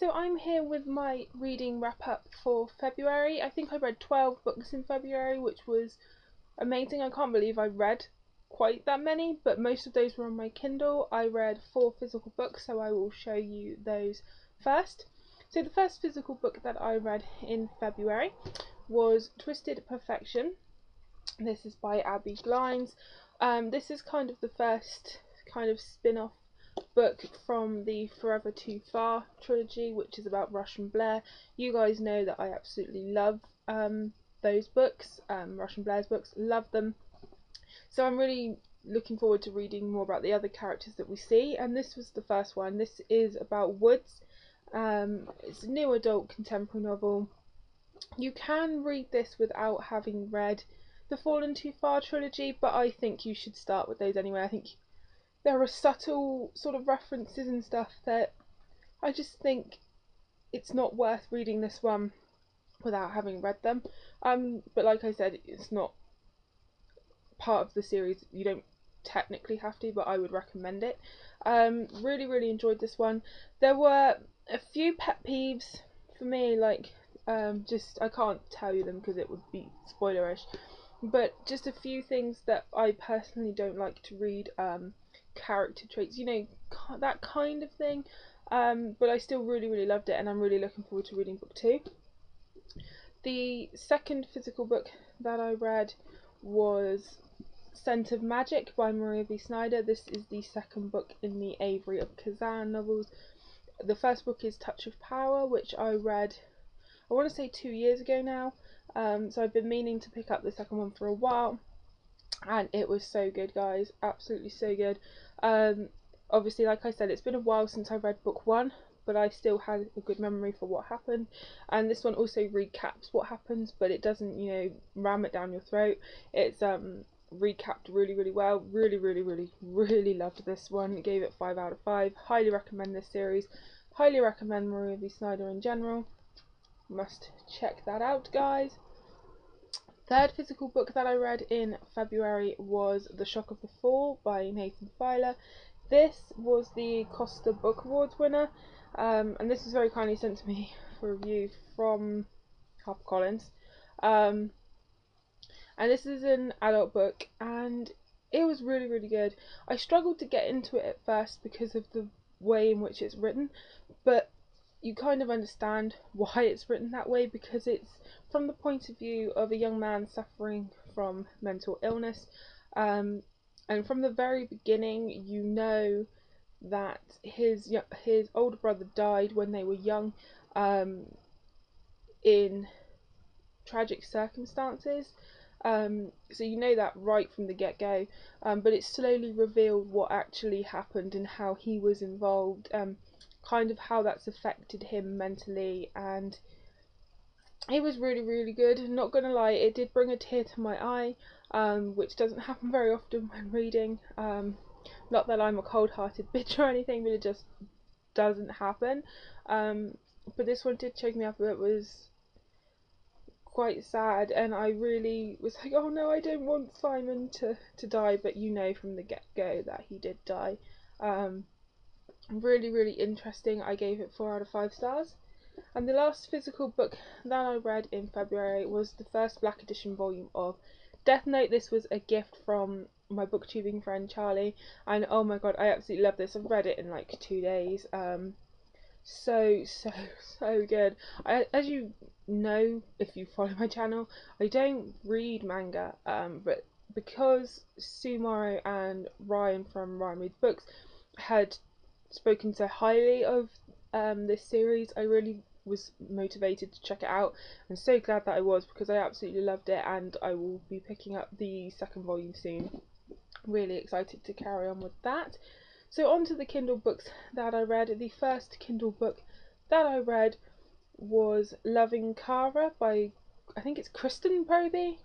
so I'm here with my reading wrap up for February. I think I read 12 books in February, which was amazing. I can't believe I read quite that many, but most of those were on my Kindle. I read 4 physical books, so I will show you those first. So the first physical book that I read in February was Twisted Perfection. This is by Abby Glines. This is kind of the first kind of spin-off book from the Forever Too Far trilogy, which is about Rush and Blair. You guys know that I absolutely love those books, Rush and Blair's books, love them. So I'm really looking forward to reading more about the other characters that we see, and this was the first one. This is about Woods. It's a new adult contemporary novel. You can read this without having read the Fallen Too Far trilogy, but I think you should start with those anyway. I think there are subtle sort of references and stuff that I just think it's not worth reading this one without having read them. But like I said, it's not part of the series. You don't technically have to, but I would recommend it. Really enjoyed this one. There were a few pet peeves for me, like just I can't tell you them because it would be spoilerish, but just a few things that I personally don't like to read. Character traits, you know, that kind of thing, but I still really loved it, and I'm really looking forward to reading book 2. The second physical book that I read was Scent of Magic by Maria V. Snyder. This is the second book in the Avery of Kazan novels. The first book is Touch of Power, which I read, I want to say 2 years ago now, so I've been meaning to pick up the second one for a while, and it was so good, guys, absolutely so good. Obviously, like I said, it's been a while since I read book 1, but I still had a good memory for what happened, and this one also recaps what happens, but it doesn't, you know, ram it down your throat. It's recapped really well. Really loved this one. Gave it 5 out of 5. Highly recommend this series. Highly recommend Maria V. Snyder in general. Must check that out, guys. Third physical book that I read in February was The Shock of the Fall by Nathan Filer. This was the Costa Book Awards winner, and this was very kindly sent to me for review from HarperCollins. And this is an adult book, and it was really good. I struggled to get into it at first because of the way in which it's written, but you kind of understand why it's written that way, because it's from the point of view of a young man suffering from mental illness, and from the very beginning you know that his older brother died when they were young, in tragic circumstances. So you know that right from the get-go, but it's slowly revealed what actually happened and how he was involved, kind of how that's affected him mentally, and it was really good. Not gonna lie, it did bring a tear to my eye, which doesn't happen very often when reading. Not that I'm a cold-hearted bitch or anything, but it just doesn't happen. But this one did choke me up. It was quite sad, and I really was like, oh no, I don't want Simon to die, but you know from the get-go that he did die. Really interesting. I gave it 4 out of 5 stars. And the last physical book that I read in February was the first Black Edition volume of Death Note. This was a gift from my booktubing friend Charlie, and oh my god, I absolutely love this. I've read it in like 2 days. So good. As you know, if you follow my channel, I don't read manga, but because Sue Morrow and Ryan from Ryan Reads Books had spoken so highly of this series, I really was motivated to check it out, and so glad that I was, because I absolutely loved it, and I will be picking up the second volume soon. Really excited to carry on with that. So on to the Kindle books that I read. The first Kindle book that I read was Loving Kara by, I think it's Kristen Proby.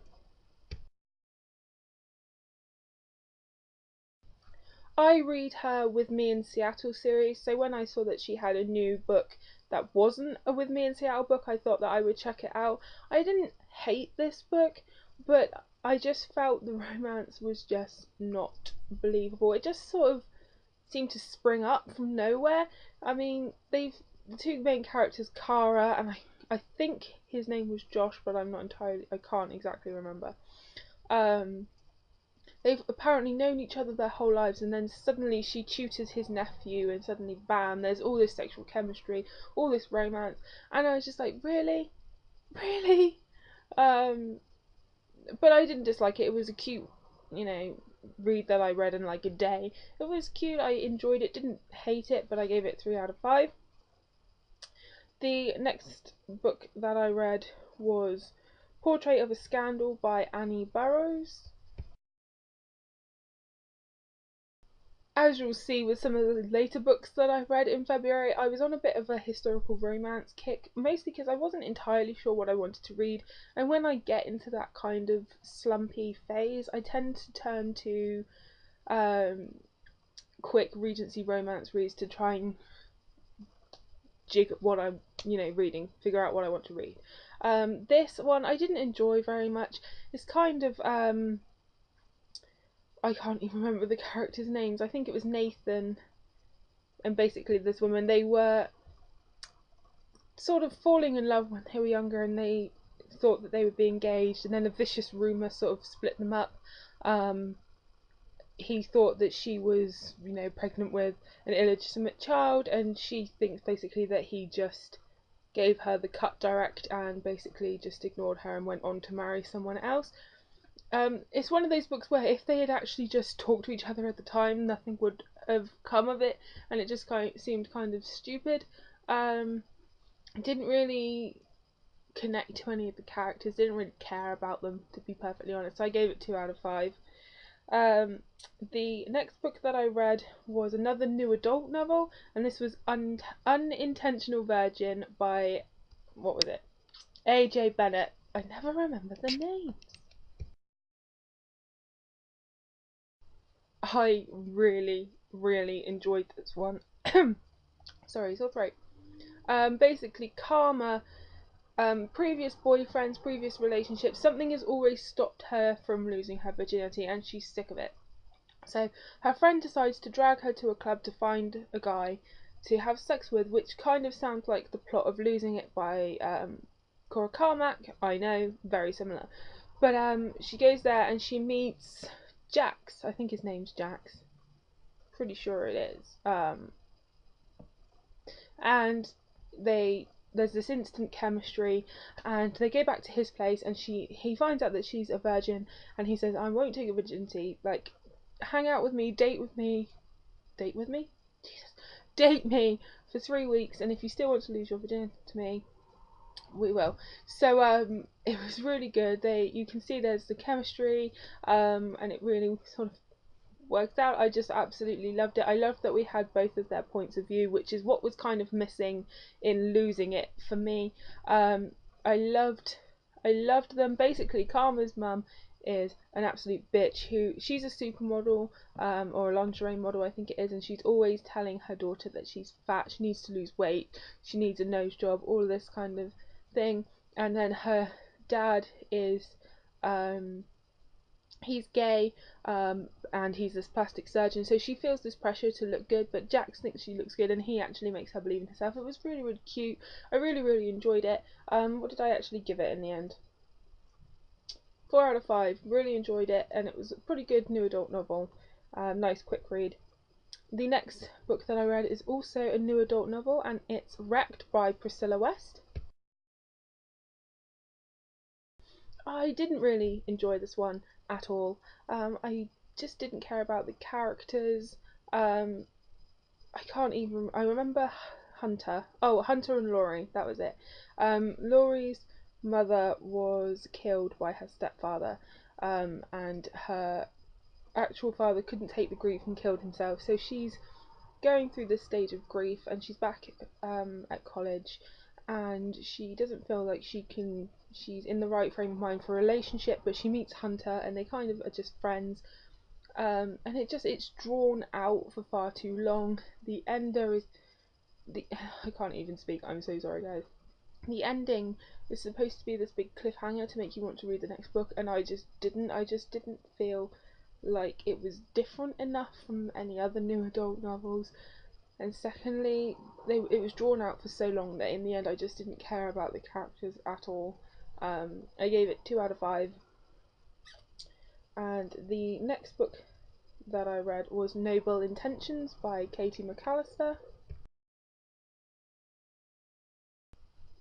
I read her With Me in Seattle series, so when I saw that she had a new book that wasn't a With Me in Seattle book, I thought that I would check it out. I didn't hate this book, but I just felt the romance was just not believable. It just sort of seemed to spring up from nowhere. I mean, they've the two main characters, Kara, and I think his name was Josh, but I can't exactly remember. They've apparently known each other their whole lives, and then suddenly she tutors his nephew, and suddenly bam, there's all this sexual chemistry, all this romance, and I was just like, really, really. But I didn't dislike it. It was a cute, read that I read in like a day. It was cute. I enjoyed it. Didn't hate it, but I gave it 3 out of 5. The next book that I read was Portrait of a Scandal by Annie Burroughs. As you'll see with some of the later books that I've read in February, I was on a bit of a historical romance kick, mostly because I wasn't entirely sure what I wanted to read, and when I get into that kind of slumpy phase, I tend to turn to quick Regency romance reads to try and jig what I'm, reading, figure out what I want to read. This one I didn't enjoy very much. It's kind of I can't even remember the characters' names. I think it was Nathan and basically this woman. They were sort of falling in love when they were younger, and they thought that they would be engaged, and then a vicious rumour sort of split them up. He thought that she was, pregnant with an illegitimate child, and she thinks basically that he just gave her the cut direct and basically just ignored her and went on to marry someone else. It's one of those books where if they had actually just talked to each other at the time, nothing would have come of it, and it just seemed kind of stupid. I didn't really connect to any of the characters, didn't really care about them, to be perfectly honest. So I gave it 2 out of 5. The next book that I read was another new adult novel, and this was Unintentional Virgin by, what was it? A.J. Bennett. I never remember the name. I really, really enjoyed this one. Sorry, sore throat. Basically, Karma, previous boyfriends, previous relationships, something has always stopped her from losing her virginity, and she's sick of it. So her friend decides to drag her to a club to find a guy to have sex with, which kind of sounds like the plot of Losing It by Cora Carmack. I know, very similar. But she goes there and she meets Jax. I think his name's Jax. Pretty sure it is. And there's this instant chemistry, and they go back to his place, and he finds out that she's a virgin, and he says, I won't take your virginity, like, hang out with me, date me, Jesus, date me for 3 weeks, and if you still want to lose your virginity to me, we will. So it was really good. You can see there's the chemistry, and it really sort of worked out. I just absolutely loved it. I loved that we had both of their points of view, which is what was kind of missing in Losing It for me. I loved them. Basically, Karma's mum is an absolute bitch. She's a supermodel, or a lingerie model, I think it is, and she's always telling her daughter that she's fat, she needs to lose weight, she needs a nose job, all of this kind of thing. And then her dad is he's gay, and he's this plastic surgeon, so she feels this pressure to look good, but Jax thinks she looks good, and he actually makes her believe in herself. It was really, really cute. I really, really enjoyed it. What did I actually give it in the end? 4 out of 5. Really enjoyed it, and it was a pretty good new adult novel. Nice quick read. The next book that I read is also a new adult novel, and it's Wrecked by Priscilla West. I didn't really enjoy this one at all. I just didn't care about the characters. I remember Hunter. Oh, Hunter and Laurie, that was it. Laurie's mother was killed by her stepfather, and her actual father couldn't take the grief and killed himself. So she's going through this stage of grief, and she's back at college, and she doesn't feel like she's in the right frame of mind for a relationship, but she meets Hunter, and they kind of are just friends. And it's drawn out for far too long. The ender is I can't even speak, I'm so sorry guys. The ending is supposed to be this big cliffhanger to make you want to read the next book, and I just didn't feel like it was different enough from any other new adult novels. and secondly, it was drawn out for so long that in the end I just didn't care about the characters at all. I gave it 2 out of 5. And the next book that I read was Noble Intentions by Katie McAllister.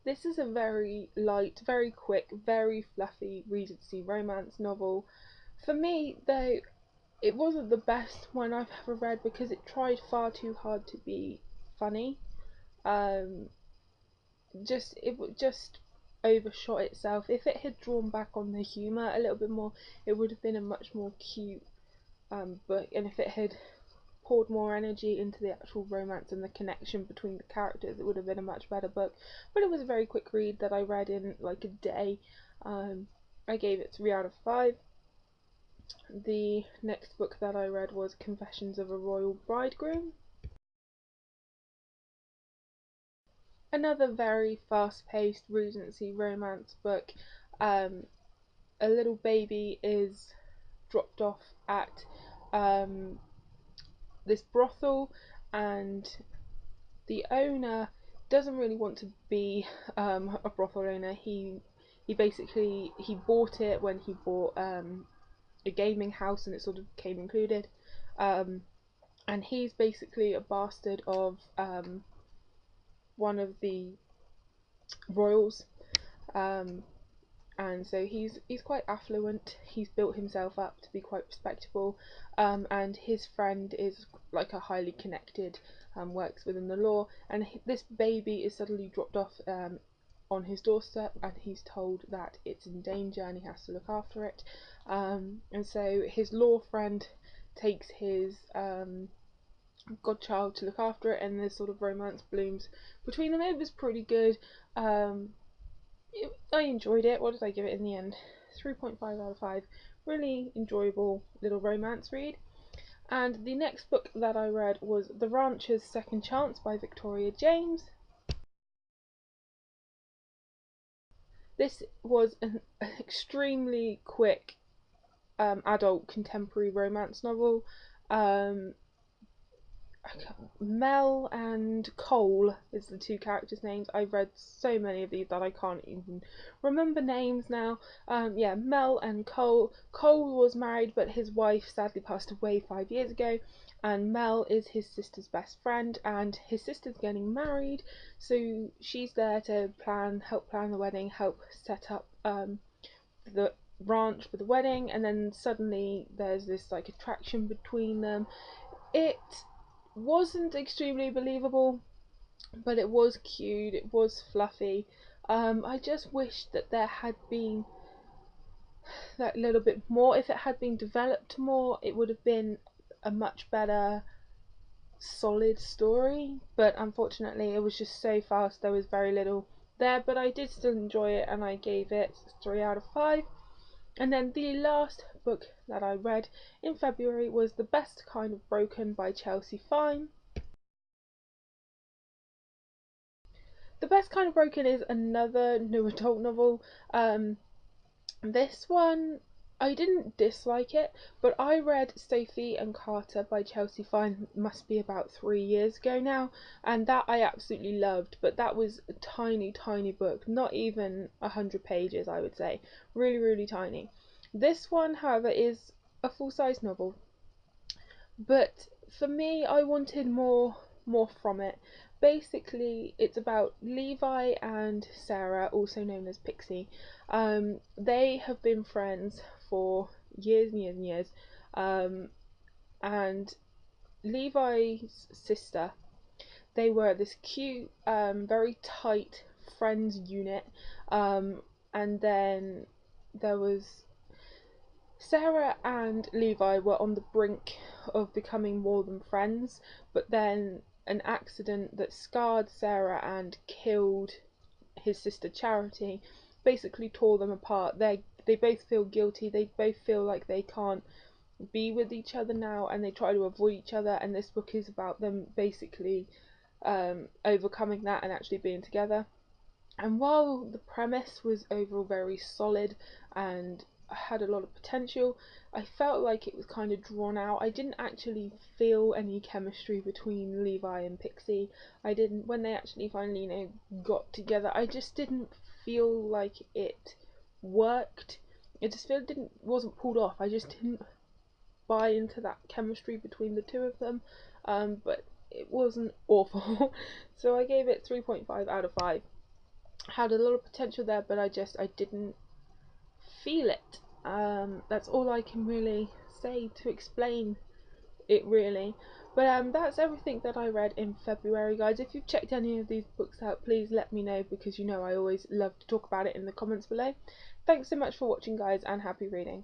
This is a very light, very quick, very fluffy Regency romance novel. For me, though, it wasn't the best one I've ever read because it tried far too hard to be funny. It just overshot itself. If it had drawn back on the humour a little bit more, it would have been a much more cute book. And if it had poured more energy into the actual romance and the connection between the characters, it would have been a much better book. But it was a very quick read that I read in like a day. I gave it 3 out of 5. The next book that I read was Confessions of a Royal Bridegroom. Another very fast-paced Regency romance book. A little baby is dropped off at this brothel, and the owner doesn't really want to be a brothel owner. He bought it when he bought a gaming house, and it sort of came included. And he's basically a bastard of one of the royals, and so he's quite affluent. He's built himself up to be quite respectable, and his friend is like a highly connected, works within the law, and this baby is suddenly dropped off on his doorstep, and he's told that it's in danger and he has to look after it. And so his law friend takes his godchild to look after it, and this sort of romance blooms between them. It was pretty good. I enjoyed it. What did I give it in the end? 3.5 out of 5. Really enjoyable little romance read. And the next book that I read was The Rancher's Second Chance by Victoria James. This was an extremely quick adult contemporary romance novel. Mel and Coal is the 2 characters' names. I've read so many of these that I can't even remember names now. Yeah, Mel and Coal. Coal was married, but his wife sadly passed away 5 years ago, and Mel is his sister's best friend, and his sister's getting married, so she's there to help plan the wedding, help set up the ranch for the wedding, and then suddenly there's this like attraction between them. It wasn't extremely believable, but it was cute, it was fluffy. I just wish that there had been that little bit more. If it had been developed more, it would have been a much better, solid story, but unfortunately it was just so fast, there was very little there. But I did still enjoy it, and I gave it 3 out of 5. And then the last book that I read in February was The Best Kind of Broken by Chelsea Fine. The Best Kind of Broken is another new adult novel. This one, I didn't dislike it, but I read Stacy and Carter by Chelsea Fine, must be about 3 years ago now, and that I absolutely loved. But that was a tiny book, not even 100 pages, I would say. Really tiny. This one, however, is a full-size novel, but for me, I wanted more from it. Basically, it's about Levi and Sarah, also known as Pixie. They have been friends for years and years. And Levi's sister, they were this cute, very tight friends unit. And then there was Sarah and Levi were on the brink of becoming more than friends, but then an accident that scarred Sarah and killed his sister Charity basically tore them apart. They both feel guilty, they both feel like they can't be with each other now, and they try to avoid each other, and this book is about them basically overcoming that and actually being together. And while the premise was overall very solid and had a lot of potential. I felt like it was kind of drawn out. I didn't actually feel any chemistry between Levi and Pixie. I didn't, when they actually finally, you know, got together, I just didn't feel like it worked. It just wasn't pulled off. I just didn't buy into that chemistry between the two of them. But it wasn't awful. So I gave it 3.5 out of 5. Had a lot of potential there, but I didn't feel it. That's all I can really say to explain it, really. But that's everything that I read in February, guys. If you've checked any of these books out, please let me know, because you know I always love to talk about it in the comments below. Thanks so much for watching, guys, and happy reading.